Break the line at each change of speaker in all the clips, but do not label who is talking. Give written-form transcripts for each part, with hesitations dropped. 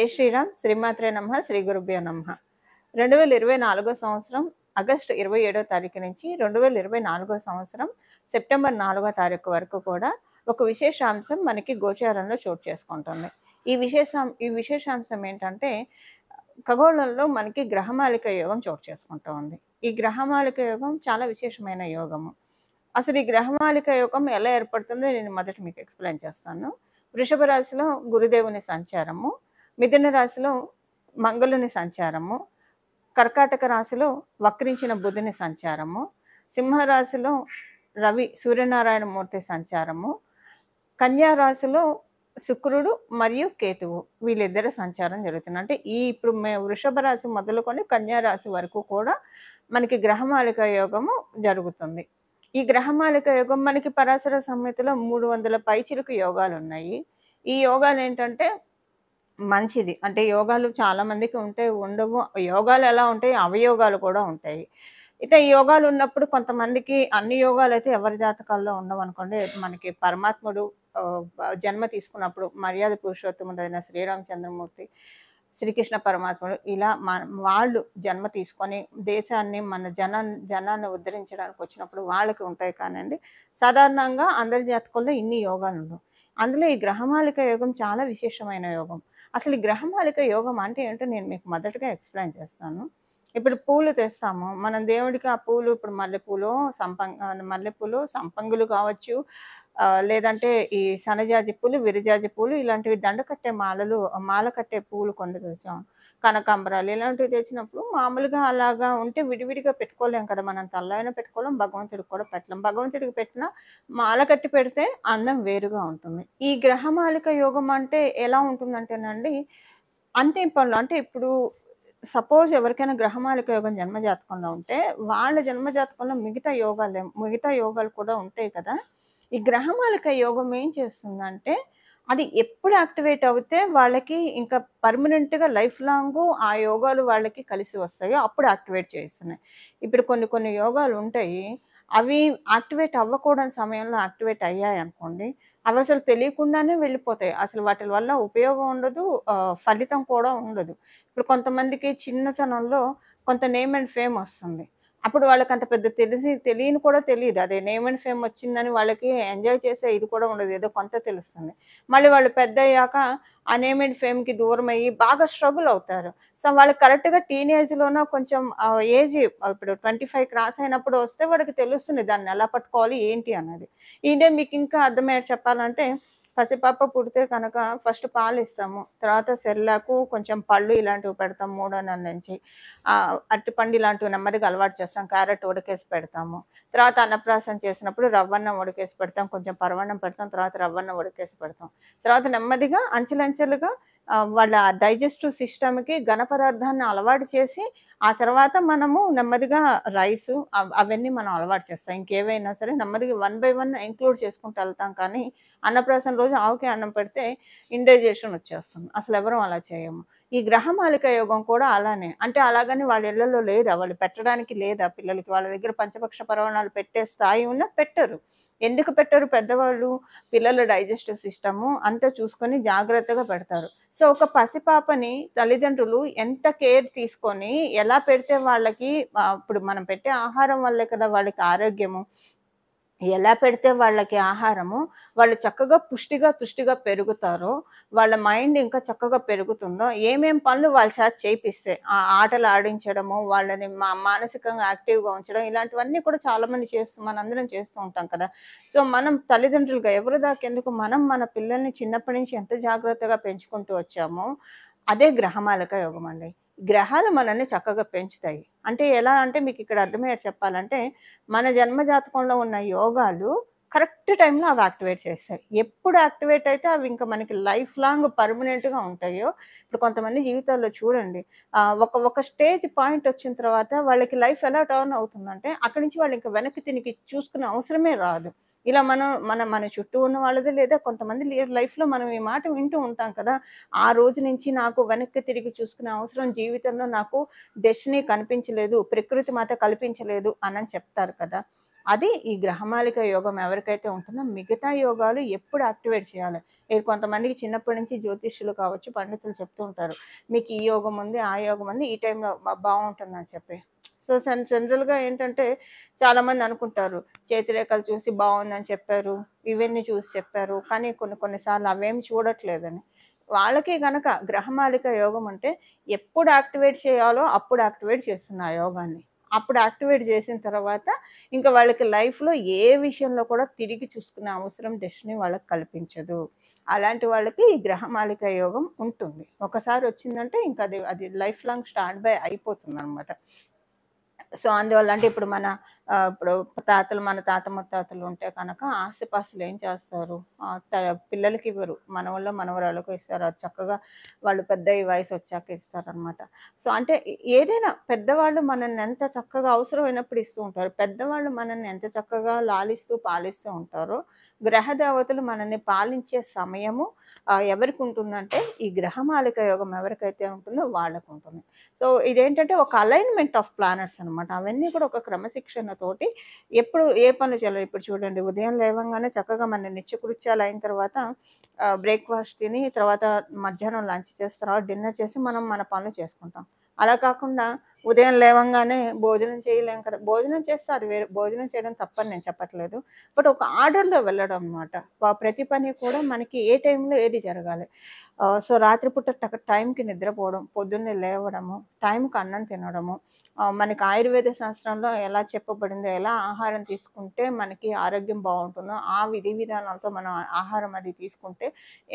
జై శ్రీరామ్. శ్రీమాత్రే నమః. శ్రీ గురుభ్యో నమః. 2024 సంవత్సరం ఆగస్టు 27వ తారీఖు నుంచి 2024 సంవత్సరం సెప్టెంబర్ 4వ తారీఖు వరకు కూడా ఒక విశేషాంశం మనకి గోచారంలో చోటు చేసుకుంటుంది. ఈ విశేషాంశం ఏంటంటే ఖగోళంలో మనకి గ్రహమాలిక యోగం చోటు చేసుకుంటూ ఉంది. ఈ గ్రహమాలిక యోగం చాలా విశేషమైన యోగము. అసలు ఈ గ్రహమాలిక యోగం ఎలా ఏర్పడుతుందో నేను మొదట మీకు ఎక్స్ప్లెయిన్ చేస్తాను. వృషభ రాశిలో గురుదేవుని సంచారము, మిథున రాశిలో మంగళుని సంచారము, కర్కాటక రాశిలో వక్రించిన బుధుని సంచారము, సింహరాశిలో రవి సూర్యనారాయణ మూర్తి సంచారము, కన్యా రాశిలో శుక్రుడు మరియు కేతువు వీళ్ళిద్దరి సంచారం జరుగుతుంది. అంటే ఇప్పుడు వృషభ రాశి మొదలుకొని కన్యా రాశి వరకు కూడా మనకి గ్రహమాలిక యోగము జరుగుతుంది. ఈ గ్రహమాలిక యోగం మనకి పరాశర సంహితలో 300 పైచిలుకు యోగాలు ఉన్నాయి. ఈ యోగాలు ఏంటంటే మంచిది. అంటే యోగాలు చాలా మందికి ఉంటాయి, ఉండవు. యోగాలు ఎలా ఉంటాయి, అవయోగాలు కూడా ఉంటాయి. అయితే ఈ యోగాలు ఉన్నప్పుడు కొంతమందికి అన్ని యోగాలు అయితే ఎవరి జాతకాల్లో ఉండవు అనుకోండి. మనకి పరమాత్ముడు జన్మ తీసుకున్నప్పుడు మర్యాద పురుషోత్తముడైన శ్రీరామచంద్రమూర్తి, శ్రీకృష్ణ పరమాత్ముడు ఇలా వాళ్ళు జన్మ తీసుకొని దేశాన్ని మన జనాన్ని ఉద్ధరించడానికి వచ్చినప్పుడు వాళ్ళకి ఉంటాయి. కానివ్వండి, సాధారణంగా అందరి జాతకాల్లో ఇన్ని యోగాలు ఉండవు. అందులో ఈ గ్రహమాలిక యోగం చాలా విశేషమైన యోగం. అసలు ఈ గ్రహమాలిక యోగం అంటే ఏంటో నేను మీకు మొదటగా ఎక్స్ప్లెయిన్ చేస్తాను. ఇప్పుడు పూలు తెస్తాము, మనం దేవుడికి ఆ పూలు ఇప్పుడు మల్లెపూలు సంపంగులు కావచ్చు, లేదంటే ఈ సన్నజాజి పూలు, విరజాజి పూలు ఇలాంటివి దండ కట్టే మాల కట్టే పూలు కొన్ని తెచ్చాం, కనకాంబరాలు ఇలాంటివి తెచ్చినప్పుడు మామూలుగా అలాగా ఉంటే విడివిడిగా పెట్టుకోలేం కదా. మనం తల్లైనా పెట్టుకోలేం, భగవంతుడికి కూడా పెట్టలేం. భగవంతుడికి పెట్టినా మాల కట్టి పెడితే అందం వేరుగా ఉంటుంది. ఈ గ్రహమాలిక యోగం అంటే ఎలా ఉంటుందంటేనండి, అంతే పనులు. అంటే ఇప్పుడు సపోజ్ ఎవరికైనా గ్రహమాలిక యోగం జన్మజాతకంలో ఉంటే వాళ్ళ జన్మజాతకంలో మిగతా యోగాలు కూడా ఉంటాయి కదా. ఈ గ్రహమాలిక యోగం ఏం చేస్తుందంటే అది ఎప్పుడు యాక్టివేట్ అవుతే వాళ్ళకి ఇంకా పర్మనెంట్గా లైఫ్ లాంగ్ ఆ యోగాలు వాళ్ళకి కలిసి వస్తాయో అప్పుడు యాక్టివేట్ చేస్తున్నాయి. ఇప్పుడు కొన్ని యోగాలు ఉంటాయి, అవి యాక్టివేట్ అవ్వకూడని సమయంలో యాక్టివేట్ అయ్యాయి అనుకోండి, అవి అసలు తెలియకుండానే వెళ్ళిపోతాయి. అసలు వాటి వల్ల ఉపయోగం ఉండదు, ఫలితం కూడా ఉండదు. ఇప్పుడు కొంతమందికి చిన్నతనంలో కొంత నేమ్ అండ్ ఫేమ్ వస్తుంది. అప్పుడు వాళ్ళకి అంత పెద్ద తెలియని కూడా తెలియదు. అదే నేమ్ అండ్ ఫేమ్ వచ్చిందని వాళ్ళకి ఎంజాయ్ చేసే ఇది కూడా ఉండదు, ఏదో కొంత తెలుస్తుంది. మళ్ళీ వాళ్ళు పెద్ద అయ్యాక ఆ నేమ్ అండ్ ఫేమ్కి దూరం అయ్యి బాగా స్ట్రగుల్ అవుతారు. సో వాళ్ళు కరెక్ట్గా టీనేజ్లోనో కొంచెం ఏజ్ ఇప్పుడు 25 క్రాస్ అయినప్పుడు వస్తే వాడికి తెలుస్తుంది దాన్ని ఎలా పట్టుకోవాలి ఏంటి అన్నది. ఇదే మీకు ఇంకా అర్థమయ్యేది చెప్పాలంటే, పసిపాప పుడితే కనుక ఫస్ట్ పాలు ఇస్తాము, తర్వాత సెర్లాకు కొంచెం పళ్ళు ఇలాంటివి పెడతాం 3వ నెల నుంచి, అరటిపండు ఇలాంటివి నెమ్మదిగా అలవాటు చేస్తాం, క్యారెట్ ఉడకేసి పెడతాము. తర్వాత అన్నప్రాసం చేసినప్పుడు రవ్వన్నం ఉడకేసి పెడతాం, కొంచెం పరవన్నం పెడతాం, తర్వాత రవ్వన్నం ఉడకేసి పెడతాం. తర్వాత నెమ్మదిగా అంచెలంచెలుగా వాళ్ళ డైజెస్టివ్ సిస్టమ్కి ఘన పదార్థాన్ని అలవాటు చేసి ఆ తర్వాత మనము నెమ్మదిగా రైసు అవన్నీ మనం అలవాటు చేస్తాం. ఇంకేవైనా సరే నెమ్మదిగా 1 by 1 ఇంక్లూడ్ చేసుకుంటూ వెళ్తాం. కానీ అన్నప్రాసం రోజు ఆవుకి అన్నం పెడితే ఇండైజెషన్ వచ్చేస్తుంది. అసలు ఎవరం అలా చేయము. ఈ గ్రహమాలిక యోగం కూడా అలానే. అంటే అలాగని వాళ్ళ ఇళ్లలో లేదా, వాళ్ళు పెట్టడానికి లేదా పిల్లలకి, వాళ్ళ దగ్గర పంచపక్ష పరమాణాలు పెట్టే స్థాయి ఉన్నా పెట్టరు. ఎందుకు పెట్టరు? పెద్దవాళ్ళు పిల్లల డైజెస్టివ్ సిస్టము అంతా చూసుకొని జాగ్రత్తగా పెడతారు. సో ఒక పసిపాపని తల్లిదండ్రులు ఎంత కేర్ తీసుకొని ఎలా పెడితే వాళ్ళకి ఇప్పుడు మనం పెట్టే ఆహారం వల్లే కదా వాళ్ళకి ఆరోగ్యము, ఎలా పెడితే వాళ్ళకి ఆహారము వాళ్ళు చక్కగా తుష్టిగా పెరుగుతారో, వాళ్ళ మైండ్ ఇంకా చక్కగా పెరుగుతుందో, ఏమేం పనులు వాళ్ళ చేత చేయిస్తే ఆ ఆటలు ఆడించడము, వాళ్ళని మానసికంగా యాక్టివ్గా ఉంచడం, ఇలాంటివన్నీ కూడా చాలామంది మనందరం చేస్తూ ఉంటాం కదా. సో మనం తల్లిదండ్రులుగా ఎవరి దాకెందుకు, మనం మన పిల్లల్ని చిన్నప్పటి నుంచి ఎంత జాగ్రత్తగా పెంచుకుంటూ వచ్చామో అదే గ్రహమాలిక యోగం అండి. గ్రహాలు మనల్ని చక్కగా పెంచుతాయి. అంటే ఎలా అంటే మీకు ఇక్కడ అర్థమయ్యేది చెప్పాలంటే, మన జన్మజాతకంలో ఉన్న యోగాలు కరెక్ట్ టైంలో అవి యాక్టివేట్ చేస్తాయి. ఎప్పుడు యాక్టివేట్ అయితే అవి ఇంకా మనకి లైఫ్ లాంగ్ పర్మనెంట్గా ఉంటాయో. ఇప్పుడు కొంతమంది జీవితాల్లో చూడండి, ఒక స్టేజ్ పాయింట్ వచ్చిన తర్వాత వాళ్ళకి లైఫ్ ఎలా టర్న్ అవుతుందంటే అక్కడి నుంచి వాళ్ళు ఇంకా వెనక్కి తిరిగి చూసుకునే అవసరమే రాదు. ఇలా మన చుట్టూ ఉన్న వాళ్ళది లేదా కొంతమంది లైఫ్లో మనం ఈ మాట వింటూ ఉంటాం కదా, ఆ రోజు నుంచి నాకు వెనక్కి తిరిగి చూసుకునే అవసరం జీవితంలో నాకు డెస్టినీ కనిపించలేదు, ప్రకృతి మాత కల్పించలేదు అని చెప్తారు కదా. అది ఈ గ్రహమాలిక యోగం ఎవరికైతే ఉంటుందో మిగతా యోగాలు ఎప్పుడు యాక్టివేట్ చేయాలి. కొంతమందికి చిన్నప్పటి నుంచి జ్యోతిష్యులు కావచ్చు, పండితులు చెప్తూ ఉంటారు. మీకు ఈ యోగం ఉంది, ఆ యోగం ఉంది, ఈ టైంలో బాగుంటుందని చెప్పి. సో జనరల్గా ఏంటంటే చాలామంది అనుకుంటారు చేతిరేఖలు చూసి బాగుందని చెప్పారు, ఇవన్నీ చూసి చెప్పారు, కానీ కొన్నిసార్లు అవేమి చూడట్లేదని. వాళ్ళకి గనక గ్రహమాలిక యోగం అంటే ఎప్పుడు యాక్టివేట్ చేయాలో అప్పుడు యాక్టివేట్ చేస్తున్న ఆ యోగాన్ని. అప్పుడు యాక్టివేట్ చేసిన తర్వాత ఇంకా వాళ్ళకి లైఫ్లో ఏ విషయంలో కూడా తిరిగి చూసుకునే అవసరం డెస్టినీ వాళ్ళకి కల్పించదు. అలాంటి వాళ్ళకి ఈ గ్రహమాలిక యోగం ఉంటుంది. ఒకసారి వచ్చిందంటే ఇంకా అది లైఫ్ లాంగ్ స్టాండ్ బై అయిపోతుంది అనమాట. సో అందువల్ల అంటే ఇప్పుడు ఇప్పుడు మన తాత ముత్తాతలు ఉంటే కనుక ఆస్తిపాస్తులు ఏం చేస్తారు, పిల్లలకి ఇవ్వరు, మనవల్లో మనవరాళ్ళకు ఇస్తారు. అది చక్కగా వాళ్ళు పెద్ద ఈ వయసు వచ్చాక ఇస్తారనమాట. సో అంటే ఏదైనా పెద్దవాళ్ళు మనల్ని ఎంత చక్కగా అవసరమైనప్పుడు ఇస్తూ ఉంటారు, పెద్దవాళ్ళు మనల్ని ఎంత చక్కగా లాలిస్తూ పాలిస్తూ ఉంటారో గ్రహ దేవతలు మనల్ని పాలించే సమయము ఎవరికి ఉంటుందంటే ఈ గ్రహమాలిక యోగం ఎవరికైతే ఉంటుందో వాళ్ళకు ఉంటుంది. సో ఇదేంటంటే ఒక అలైన్మెంట్ ఆఫ్ ప్లానెట్స్ అనమాట. అవన్నీ కూడా ఒక క్రమశిక్షణతోటి ఎప్పుడు ఏ పనులు చేయాలి. ఇప్పుడు చూడండి, ఉదయం లేవగానే చక్కగా మన నిత్యకృత్యాలు అయిన తర్వాత బ్రేక్ఫాస్ట్ తిని తర్వాత మధ్యాహ్నం లంచ్ చేసి తర్వాత డిన్నర్ చేసి మనం మన పనులు చేసుకుంటాం. అలా కాకుండా ఉదయం లేవంగానే భోజనం చేయలేం కదా. భోజనం చేస్తే అది వేరే, భోజనం చేయడం తప్పని నేను చెప్పట్లేదు, బట్ ఒక ఆర్డర్లో వెళ్ళడం అనమాట. ప్రతి పని కూడా మనకి ఏ టైంలో ఏది జరగాలి. సో రాత్రిపూట టైంకి నిద్రపోవడం, పొద్దున్నే లేవడము, టైంకి అన్నం తినడము, మనకి ఆయుర్వేద శాస్త్రంలో ఎలా చెప్పబడిందో, ఎలా ఆహారం తీసుకుంటే మనకి ఆరోగ్యం బాగుంటుందో ఆ విధి విధానాలతో మనం ఆహారం అది తీసుకుంటే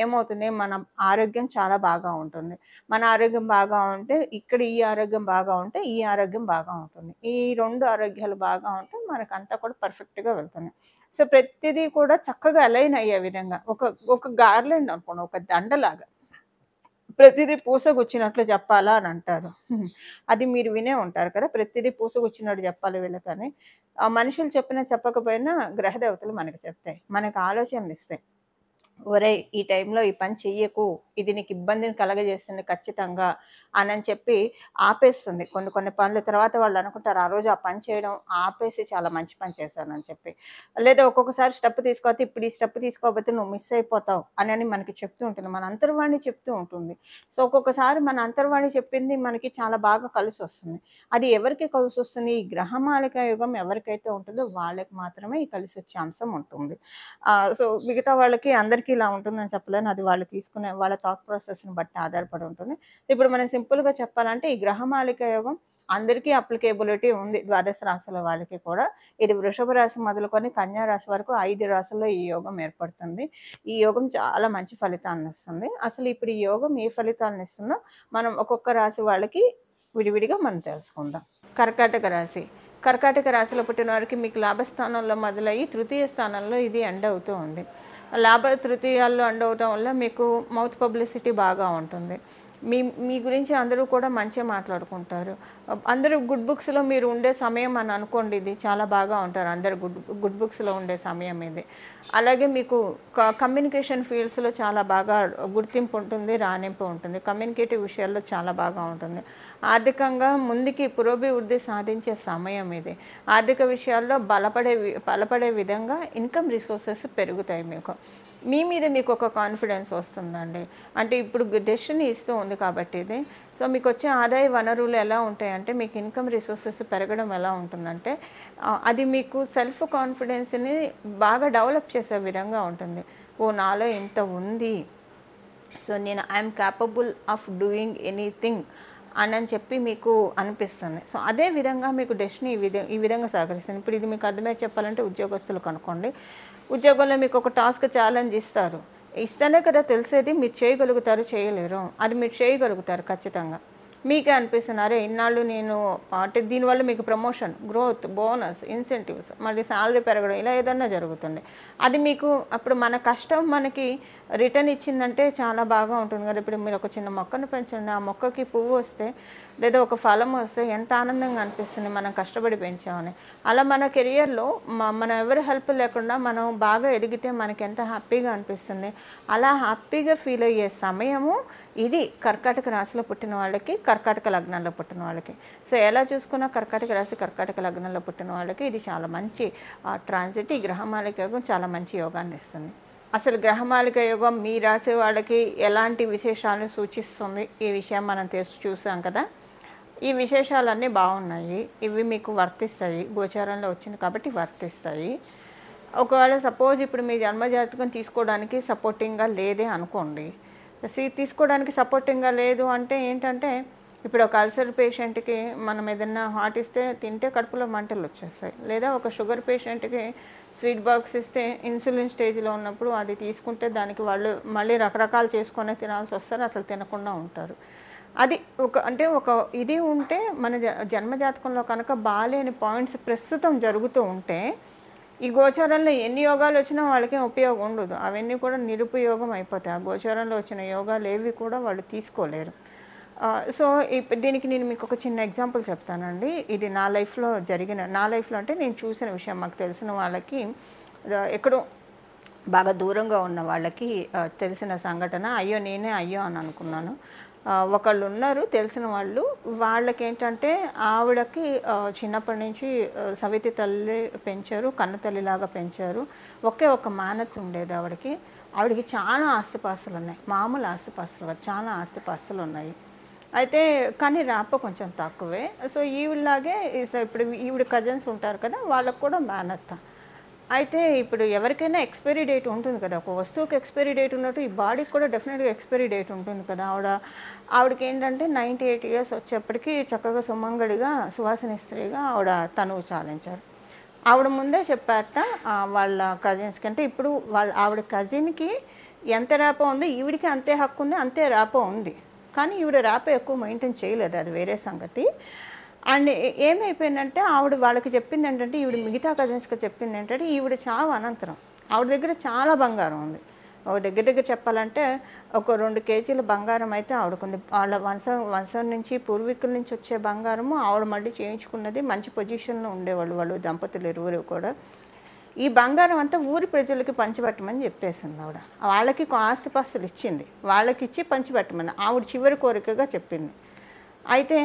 ఏమవుతుంది, మన ఆరోగ్యం చాలా బాగా ఉంటుంది. మన ఆరోగ్యం బాగా ఉంటే ఇక్కడ ఈ ఆరోగ్యం బాగా ఉంటే ఈ ఆరోగ్యం బాగా ఉంటుంది. ఈ 2 ఆరోగ్యాలు బాగా ఉంటే మనకంతా కూడా పర్ఫెక్ట్గా వెళ్తుంది. సో ప్రతిదీ కూడా చక్కగా అలైన్ అయ్యే విధంగా ఒక గార్లెండ్ అనుకోండి, ఒక దండలాగా ప్రతిదీ పూసగుచ్చినట్లు చెప్పాలా అని అంటారు. అది మీరు వినే ఉంటారు కదా, ప్రతిదీ పూసగుచ్చినట్టు చెప్పాలి వీళ్ళకని. మనుషులు చెప్పినా చెప్పకపోయినా గ్రహ దేవతలు మనకు చెప్తాయి, మనకు ఆలోచనలు ఇస్తాయి. ఒరేయ్ ఈ టైంలో ఈ పని చెయ్యకు, ఇది నీకు ఇబ్బందిని కలగజేస్తుంది ఖచ్చితంగా అని చెప్పి ఆపేస్తుంది కొన్ని పనులు. తర్వాత వాళ్ళు అనుకుంటారు ఆ రోజు ఆ పని చేయడం ఆపేసి చాలా మంచి పని చేశానని చెప్పి. లేదా ఒక్కొక్కసారి స్టెప్ తీసుకోకపోతే ఇప్పుడు ఈ స్టెప్ తీసుకోకపోతే నువ్వు మిస్ అయిపోతావు అని మనకి చెప్తూ ఉంటుంది, మన అంతర్వాణి చెప్తూ ఉంటుంది. సో ఒక్కొక్కసారి మన అంతర్వాణి చెప్పింది మనకి చాలా బాగా కలిసి వస్తుంది. అది ఎవరికి కలిసి వస్తుంది, ఈ గ్రహమాలిక యుగం ఎవరికైతే ఉంటుందో వాళ్ళకి మాత్రమే ఈ కలిసి వచ్చే అంశం ఉంటుంది. సో మిగతా వాళ్ళకి అందరికీ ఇలా ఉంటుందని చెప్పలేను, అది వాళ్ళు తీసుకునే వాళ్ళ థాట్ ప్రాసెస్ని బట్టి ఆధారపడి ఉంటుంది. ఇప్పుడు మనం సింపుల్గా చెప్పాలంటే ఈ గ్రహమాలిక యోగం అందరికీ అప్లికేబిలిటీ ఉంది, ద్వాదశ రాశుల వాళ్ళకి కూడా. ఇది వృషభ రాశి మొదలుకొని కన్యా రాశి వరకు 5 రాశుల్లో ఈ యోగం ఏర్పడుతుంది. ఈ యోగం చాలా మంచి ఫలితాలను ఇస్తుంది. అసలు ఇప్పుడు ఈ యోగం ఏ ఫలితాలను ఇస్తుందో మనం ఒక్కొక్క రాశి వాళ్ళకి విడివిడిగా మనం తెలుసుకుందాం. కర్కాటక రాశిలో పుట్టిన వారికి మీకు లాభస్థానంలో మొదలయ్యి తృతీయ స్థానంలో ఇది ఎండ్ అవుతూ ఉంది. తృతీయాల్లో ఎండ్ అవటం వల్ల మీకు మౌత్ పబ్లిసిటీ బాగా ఉంటుంది. మీ గురించి అందరూ కూడా మంచిగా మాట్లాడుకుంటారు. అందరూ గుడ్ బుక్స్లో మీరు ఉండే సమయం అని అనుకోండి, ఇది చాలా బాగా ఉంటారు అందరు గుడ్ బుక్స్లో ఉండే సమయం ఇది. అలాగే మీకు కమ్యూనికేషన్ ఫీల్డ్స్లో చాలా బాగా గుర్తింపు ఉంటుంది, రాణింపు ఉంటుంది. కమ్యూనికేటివ్ విషయాల్లో చాలా బాగా ఉంటుంది. ఆర్థికంగా ముందుకి పురోభివృద్ధి సాధించే సమయం ఇది. ఆర్థిక విషయాల్లో బలపడే విధంగా ఇన్కమ్ రిసోర్సెస్ పెరుగుతాయి. మీ మీద మీకు ఒక కాన్ఫిడెన్స్ వస్తుందండి. అంటే ఇప్పుడు డెస్టినీ ఇస్తూ ఉంది కాబట్టి ఇది. సో మీకు వచ్చే ఆదాయ వనరులు ఎలా ఉంటాయంటే, మీకు ఇన్కమ్ రిసోర్సెస్ పెరగడం ఎలా ఉంటుందంటే, అది మీకు సెల్ఫ్ కాన్ఫిడెన్స్ని బాగా డెవలప్ చేసే విధంగా ఉంటుంది. నాలో ఇంత ఉంది, సో నేను I'm capable of doing anything అని చెప్పి మీకు అనిపిస్తుంది. సో అదే విధంగా మీకు డెస్టినీ ఈ విధంగా సహకరిస్తుంది. ఇప్పుడు ఇది మీకు అర్థమయ్యే చెప్పాలంటే ఉద్యోగస్తులకు అనుకోండి, ఉద్యోగంలో మీకు ఒక టాస్క్ ఛాలెంజ్ ఇస్తేనే కదా తెలిసేది మీరు చేయగలుగుతారు చేయలేరు. అది మీరు చేయగలుగుతారు ఖచ్చితంగా. మీకే అనిపిస్తున్నారు ఇన్నాళ్ళు నేను అంటే దీనివల్ల మీకు ప్రమోషన్, గ్రోత్, బోనస్, ఇన్సెంటివ్స్, మళ్ళీ శాలరీ పెరగడం ఇలా ఏదన్నా జరుగుతుంది. అది మీకు అప్పుడు మన కష్టం మనకి రిటర్న్ ఇచ్చిందంటే చాలా బాగా ఉంటుంది కదా. ఇప్పుడు మీరు ఒక చిన్న మొక్కను పెంచండి, ఆ మొక్కకి పువ్వు వస్తే లేదా ఒక ఫలం వస్తే ఎంత ఆనందంగా అనిపిస్తుంది మనం కష్టపడి పెంచామని. అలా మన కెరియర్‌లో మనం ఎవరి హెల్ప్ లేకుండా మనం బాగా ఎదిగితే మనకి ఎంత హ్యాపీగా అనిపిస్తుంది. అలా హ్యాపీగా ఫీల్ అయ్యే సమయము ఇది కర్కాటక రాశిలో పుట్టిన వాళ్ళకి, కర్కాటక లగ్నంలో పుట్టిన వాళ్ళకి. సో ఎలా చూసుకున్నా కర్కాటక రాశి, కర్కాటక లగ్నంలో పుట్టిన వాళ్ళకి ఇది చాలా మంచి ట్రాన్సిట్. ఈ గ్రహమాలిక యోగం చాలా మంచి యోగాన్ని ఇస్తుంది. అసలు గ్రహమాలిక యోగం మీ రాశి వాళ్ళకి ఎలాంటి విశేషాలను సూచిస్తుంది ఈ విషయం మనం చూసాం కదా. ఈ విశేషాలన్నీ బాగున్నాయి, ఇవి మీకు వర్తిస్తాయి, గోచారంలో వచ్చింది కాబట్టి వర్తిస్తాయి. ఒకవేళ సపోజ్ ఇప్పుడు మీ జన్మజాతకం తీసుకోవడానికి సపోర్టింగ్గా లేదే అనుకోండి. తీసుకోవడానికి సపోర్టింగ్గా లేదు అంటే ఏంటంటే, ఇప్పుడు ఒక అల్సర్ పేషెంట్కి మనం ఏదైనా హాట్ ఇస్తే తింటే కడుపులో మంటలు వచ్చేస్తాయి, లేదా ఒక షుగర్ పేషెంట్కి స్వీట్ బాక్స్ ఇస్తే ఇన్సులిన్ స్టేజ్లో ఉన్నప్పుడు అది తీసుకుంటే దానికి వాళ్ళు మళ్ళీ రకరకాలు చేసుకొని తినాల్సి వస్తారు, అసలు తినకుండా ఉంటారు. అది ఒక ఇది ఉంటే మన జన్మజాతకంలో కనుక బాలేని పాయింట్స్ ప్రస్తుతం జరుగుతూ ఉంటే ఈ గోచారంలో ఎన్ని యోగాలు వచ్చినా వాళ్ళకేం ఉపయోగం ఉండదు, అవన్నీ కూడా నిరుపయోగం అయిపోతాయి. ఆ గోచారంలో వచ్చిన యోగాలు ఏవి కూడా వాళ్ళు తీసుకోలేరు. సో దీనికి నేను మీకు ఒక చిన్న ఎగ్జాంపుల్ చెప్తానండి. ఇది నా లైఫ్లో అంటే నేను చూసిన విషయం. మాకు తెలిసిన వాళ్ళకి ఎక్కడో బాగా దూరంగా ఉన్న వాళ్ళకి తెలిసిన సంఘటన. నేనే అయ్యో అని అనుకున్నాను. ఒకళ్ళు ఉన్నారు తెలిసిన వాళ్ళు. వాళ్ళకేంటంటే ఆవిడకి చిన్నప్పటి నుంచి సవితి తల్లి పెంచారు, కన్న తల్లిలాగా పెంచారు. ఒక మేనత్ ఉండేది ఆవిడకి. ఆవిడకి చాలా ఆస్తిపాస్తులు ఉన్నాయి, మామూలు ఆస్తిపాస్తులు కాదు, చాలా ఆస్తిపాస్తులు ఉన్నాయి. అయితే కానీ రాప కొంచెం తక్కువే. సో ఈవిడలాగే ఇప్పుడు ఈవిడ కజిన్స్ ఉంటారు కదా, వాళ్ళకు కూడా మేనత్త. అయితే ఇప్పుడు ఎవరికైనా ఎక్స్పైరీ డేట్ ఉంటుంది కదా, ఒక వస్తువుకి ఎక్స్పైరీ డేట్ ఉన్నట్టు ఈ బాడీకి కూడా డెఫినెట్గా ఎక్స్పైరీ డేట్ ఉంటుంది కదా. ఆవిడకి ఏంటంటే 98 ఇయర్స్ వచ్చేప్పటికి చక్కగా సుమంగడిగా సువాసన స్త్రీగా ఆవిడ తనువు చాలించారు. ఆవిడ ముందే చెప్పారట వాళ్ళ కజిన్స్కి, అంటే ఇప్పుడు ఆవిడ కజిన్కి ఎంత ర్యాపో ఉందో ఈవిడికి అంతే హక్కు ఉంది, అంతే ర్యాపో ఉంది. కానీ ఈవిడ ర్యాపో ఎక్కువ మెయింటైన్ చేయలేదు, అది వేరే సంగతి. అండ్ ఏమైపోయిందంటే ఆవిడ వాళ్ళకి చెప్పింది ఏంటంటే, ఈవిడ మిగతా కజిన్స్కి చెప్పింది ఏంటంటే, ఈవిడ చావు అనంతరం ఆవిడ దగ్గర చాలా బంగారం ఉంది. దగ్గర చెప్పాలంటే ఒక 2 కేజీల బంగారం అయితే ఆవిడకుంది. వాళ్ళ వంశం నుంచి పూర్వీకుల నుంచి వచ్చే బంగారము ఆవిడ మళ్ళీ చేయించుకున్నది. మంచి పొజిషన్లో ఉండేవాళ్ళు వాళ్ళు దంపతులు ఇరువురు కూడా. ఈ బంగారం అంతా ఊరి ప్రజలకి పంచిపెట్టమని చెప్పేసింది ఆవిడ. వాళ్ళకి ఆస్తిపాస్తులు ఇచ్చింది, వాళ్ళకి ఇచ్చి పంచిపెట్టమని ఆవిడ చివరి కోరికగా చెప్పింది. అయితే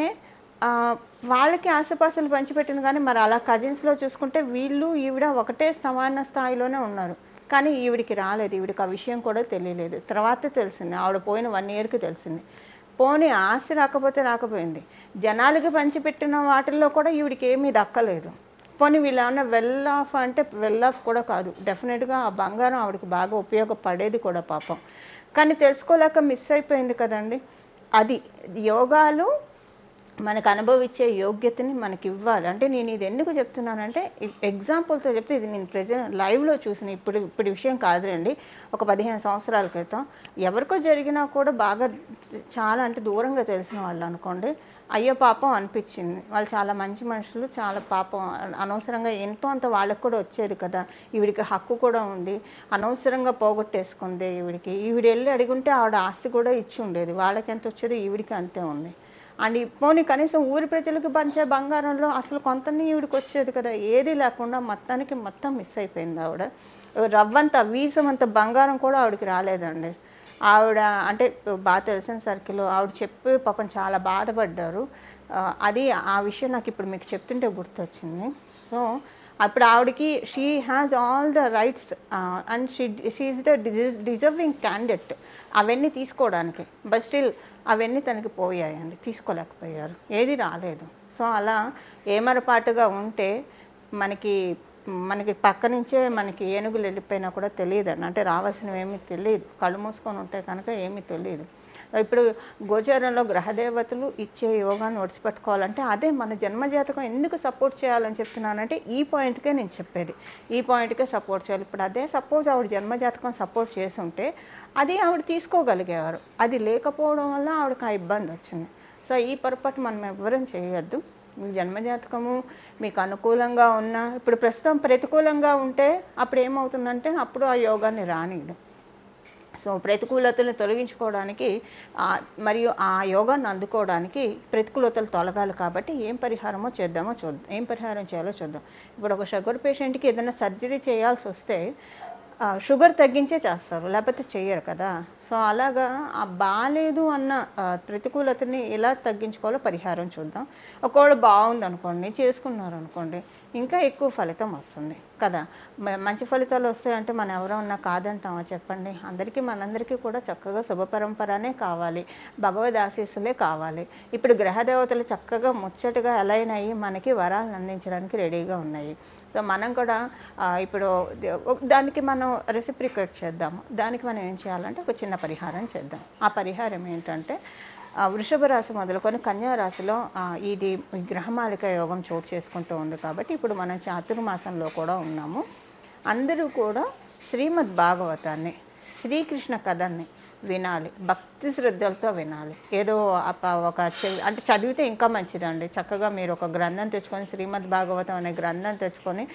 వాళ్ళకి ఆస్తిపాస్తులు పంచిపెట్టింది. కానీ మరి అలా కజిన్స్లో చూసుకుంటే వీళ్ళు ఈవిడ ఒకటే సమాన స్థాయిలోనే ఉన్నారు. కానీ ఈవిడికి రాలేదు, ఈవిడికి ఆ విషయం కూడా తెలియలేదు. తర్వాత తెలిసింది, ఆవిడ పోయిన 1 ఇయర్కి తెలిసింది. పోనీ ఆస్తి రాకపోయింది, జనాలకి పంచిపెట్టిన వాటిల్లో కూడా ఈవిడికి ఏమీ దక్కలేదు. పోనీ వీళ్ళు ఏమన్నా వెల్ ఆఫ్ అంటే వెల్ ఆఫ్ కూడా కాదు, డెఫినెట్గా ఆ బంగారం ఆవిడకి బాగా ఉపయోగపడేది కూడా పాపం. కానీ తెలుసుకోలేక మిస్ అయిపోయింది కదండి. అది యోగాలు మనకు అనుభవించే యోగ్యతని మనకి ఇవ్వాలి. అంటే నేను ఇది ఎందుకు చెప్తున్నానంటే ఎగ్జాంపుల్తో చెప్తే, ఇది నేను లైవ్లో చూసిన ఇప్పుడు విషయం కాదులేండి. ఒక 15 సంవత్సరాల క్రితం ఎవరికో జరిగినా కూడా బాగా చాలా అంటే దూరంగా తెలిసిన వాళ్ళు అనుకోండి, అయ్యో పాపం అనిపించింది. వాళ్ళు చాలా మంచి మనుషులు, చాలా పాపం అనవసరంగా ఎంతో అంత వాళ్ళకు కూడా వచ్చేది కదా, ఈవిడికి హక్కు కూడా ఉంది, అనవసరంగా పోగొట్టేసుకుంది ఈవిడ వెళ్ళి అడిగుంటే ఆవిడ ఆస్తి కూడా ఇచ్చి ఉండేది, వాళ్ళకి ఎంత వచ్చేది ఈవిడికి అంతే ఉంది. అండ్ పోనీ కనీసం ఊరి ప్రజలకు పంచే బంగారంలో అసలు కొంతని ఈవిడికి వచ్చేది కదా, ఏది లేకుండా మొత్తం మిస్ అయిపోయింది ఆవిడ. రవ్వంత వీసమంత బంగారం కూడా ఆవిడకి రాలేదండి. ఆవిడ అంటే బాగా తెలిసిన సర్కిల్లో ఆవిడ చెప్పి పాపం చాలా బాధపడ్డారు. అది ఆ విషయం నాకు ఇప్పుడు మీకు చెప్తుంటే గుర్తొచ్చింది. సో అప్పుడు ఆవిడకి she has all the rights and she is the deserving candidate అవన్నీ తీసుకోవడానికి. బట్ స్టిల్ అవన్నీ తనకి పోయాయండి, తీసుకోలేకపోయారు, ఏది రాలేదు. సో అలా ఏమరపాటుగా ఉంటే మనకి పక్క నుంచే మనకి ఏనుగులు వెళ్ళిపోయినా కూడా తెలియదండి. అంటే రావాల్సినవి ఏమీ తెలియదు, కళ్ళు మూసుకొని ఉంటే కనుక ఏమీ తెలియదు. ఇప్పుడు గోచారంలో గ్రహదేవతలు ఇచ్చే యోగాన్ని ఒడిచిపెట్టుకోవాలంటే అదే మన జన్మజాతకం ఎందుకు సపోర్ట్ చేయాలని చెప్తున్నానంటే ఈ పాయింట్కే నేను చెప్పేది, ఈ పాయింట్కే సపోర్ట్ చేయాలి. ఇప్పుడు అదే సపోజ్ ఆవిడ జన్మజాతకం సపోర్ట్ చేసి ఉంటే అది ఆవిడ తీసుకోగలిగేవారు, అది లేకపోవడం వల్ల ఆవిడకి ఆ ఇబ్బంది వచ్చింది. సో ఈ పొరపాటు మనం ఎవ్వరం చేయొద్దు. మీ జన్మజాతకము మీకు అనుకూలంగా ఉన్నా, ఇప్పుడు ప్రస్తుతం ప్రతికూలంగా ఉంటే అప్పుడు ఏమవుతుందంటే అప్పుడు ఆ యోగాన్ని రానిది. సో ప్రతికూలతలను తొలగించుకోవడానికి మరియు ఆ యోగాన్ని అందుకోవడానికి ప్రతికూలతలు తొలగాలి కాబట్టి ఏం పరిహారమో చేద్దామో చూద్దాం, ఏం పరిహారం చేయాలో చూద్దాం. ఇప్పుడు ఒక షుగర్ పేషెంట్కి ఏదైనా సర్జరీ చేయాల్సి వస్తే షుగర్ తగ్గించే చేస్తారు, లేకపోతే చెయ్యరు కదా. సో అలాగా బాగాలేదు అన్న ప్రతికూలతని ఎలా తగ్గించుకోవాలో పరిహారం చూద్దాం. ఒకవేళ బాగుంది అనుకోండి, చేసుకున్నారు అనుకోండి, ఇంకా ఎక్కువ ఫలితం వస్తుంది కదా. మంచి ఫలితాలు వస్తాయంటే మనం ఎవరన్నా కాదంటామా చెప్పండి. మనందరికీ కూడా చక్కగా శుభపరంపరనే కావాలి, భగవద్ ఆశీస్సులే కావాలి. ఇప్పుడు గ్రహదేవతలు చక్కగా ముచ్చటగా అలైన్ అయ్యి మనకి వరాలను అందించడానికి రెడీగా ఉన్నాయి. సో మనం కూడా ఇప్పుడు దానికి మనం రెసిప్రికేట్ చేద్దాము. దానికి మనం ఏం చేయాలంటే ఒక చిన్న పరిహారం చేద్దాం. ఆ పరిహారం ఏంటంటే వృషభ రాశి మొదలుకొని కన్యా రాశిలో ఇది గ్రహమాలిక యోగం చోటు చేసుకుంటూ ఉంది కాబట్టి ఇప్పుడు మనం చాతుర్మాసంలో కూడా ఉన్నాము. అందరూ కూడా శ్రీమద్ భాగవతాన్ని, శ్రీకృష్ణ కథని వినాలి, భక్తి శ్రద్ధలతో వినాలి. ఏదో ఒక అంటే చదివితే ఇంకా మంచిదండి. చక్కగా మీరు ఒక గ్రంథం తెచ్చుకొని, శ్రీమద్ భాగవతం అనే గ్రంథం తెచ్చుకొని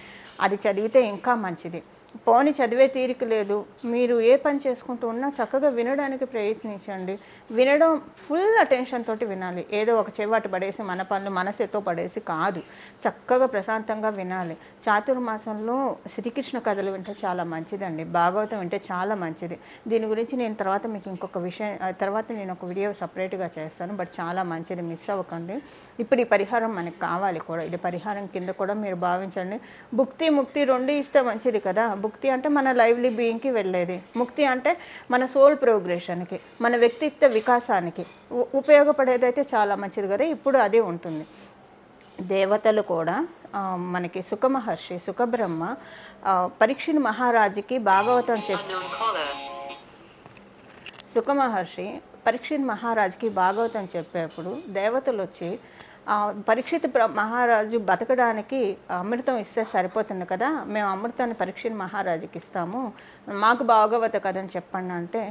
అది చదివితే ఇంకా మంచిది. పోని చదివే తీరిక లేదు, మీరు ఏ పని చేసుకుంటూ ఉన్నా చక్కగా వినడానికి ప్రయత్నించండి. వినడం ఫుల్ అటెన్షన్ తోటి వినాలి. ఏదో ఒక చెవాటు పడేసి మన పనులు మనసుతో పడేసి కాదు, చక్కగా ప్రశాంతంగా వినాలి. చాతుర్మాసంలో శ్రీకృష్ణ కథలు వింటే చాలా మంచిదండి, భాగవతం వింటే చాలా మంచిది. దీని గురించి నేను తర్వాత మీకు ఇంకొక విషయం, తర్వాత నేను ఒక వీడియో సపరేట్గా చేస్తాను. బట్ చాలా మంచిది, మిస్ అవ్వకండి. ఇప్పుడు ఈ పరిహారం మనకి కావాలి కూడా, ఇది పరిహారం కింద కూడా మీరు భావించండి. భుక్తి ముక్తి రెండు ఇస్తే మంచిది కదా. భుక్తి అంటే మన లైవ్లీ బీయింగ్కి వెళ్ళేది, ముక్తి అంటే మన సోల్ ప్రోగ్రెషన్కి, మన వ్యక్తిత్వ వికాసానికి ఉపయోగపడేదైతే చాలా మంచిది కదా. ఇప్పుడు అదే ఉంటుంది. దేవతలు కూడా మనకి సుఖమహర్షి, సుఖబ్రహ్మ పరీక్షిత్ మహారాజుకి భాగవతం సుఖమహర్షి పరీక్షిత్ మహారాజుకి భాగవతం చెప్పేప్పుడు దేవతలు వచ్చి పరీక్షిత్ మహారాజు బతకడానికి అమృతం ఇస్తే సరిపోతుంది కదా, మేము అమృతాన్ని పరీక్షిత్ మహారాజుకి ఇస్తాము, మాకు భాగవత కథని చెప్పండి అంటే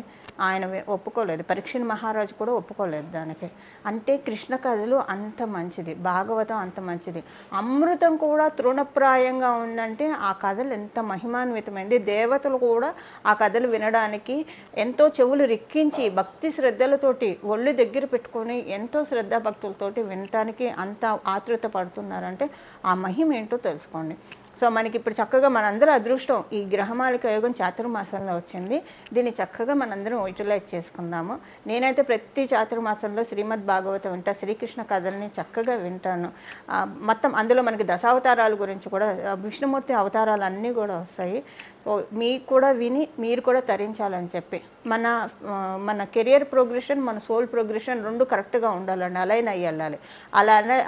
ఆయన ఒప్పుకోలేదు. పరీక్షిత్ మహారాజు కూడా ఒప్పుకోలేదు దానికి. అంటే కృష్ణ కథలు అంత మంచిది, భాగవతం అంత మంచిది. అమృతం కూడా తృణప్రాయంగా ఉందంటే ఆ కథలు ఎంత మహిమాన్వితమైంది. దేవతలు కూడా ఆ కథలు వినడానికి ఎంతో చెవులు రిక్కించి భక్తి శ్రద్ధలతోటి ఒళ్ళు దగ్గర పెట్టుకొని ఎంతో శ్రద్ధా భక్తులతోటి వినటానికి అంత ఆతృత పడుతున్నారంటే ఆ మహిమ ఏంటో తెలుసుకోండి. సో మనకి ఇప్పుడు చక్కగా మనందరూ అదృష్టం ఈ గ్రహమాలిక యోగం చాతుర్మాసంలో వచ్చింది. దీన్ని చక్కగా మనందరం యూటిలైజ్ చేసుకుందాము. నేనైతే ప్రతి చాతుర్మాసంలో శ్రీమద్ భాగవతం వింటా, శ్రీకృష్ణ కథల్ని చక్కగా వింటాను. మొత్తం అందులో మనకి దశావతారాల గురించి కూడా, విష్ణుమూర్తి అవతారాలు అన్నీ కూడా వస్తాయి. సో మీకు కూడా విని మీరు కూడా తరించాలని చెప్పి మన కెరియర్ ప్రోగ్రెషన్, మన సోల్ ప్రోగ్రెషన్ రెండు కరెక్ట్గా ఉండాలండి, అలైన్ అయ్యి వెళ్ళాలి.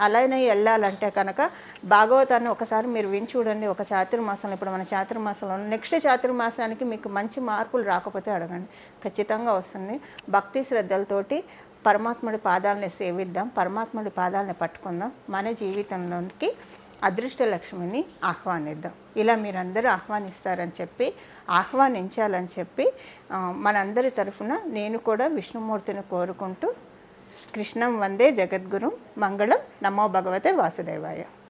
అలైన్ అయ్యి వెళ్ళాలంటే కనుక భాగవతాన్ని ఒకసారి మీరు విని చూడండి. ఒక చాతుర్మాసంలో, ఇప్పుడు మన చాతుర్మాసంలో నెక్స్ట్ చాతుర్మాసానికి మీకు మంచి మార్కులు రాకపోతే అడగండి, ఖచ్చితంగా వస్తుంది. భక్తి శ్రద్ధలతోటి పరమాత్ముడి పాదాలని సేవిద్దాం, పరమాత్ముడి పాదాలని పట్టుకుందాం, మన జీవితంలోకి అదృష్ట లక్ష్మిని ఆహ్వానిద్దాం. ఇలా మీరందరూ ఆహ్వానిస్తారని చెప్పి, ఆహ్వానించాలని చెప్పి మనందరి తరఫున నేను కూడా విష్ణుమూర్తిని కోరుకుంటూ కృష్ణం వందే జగద్గురుం మంగళం నమో భగవతే వాసుదేవాయ.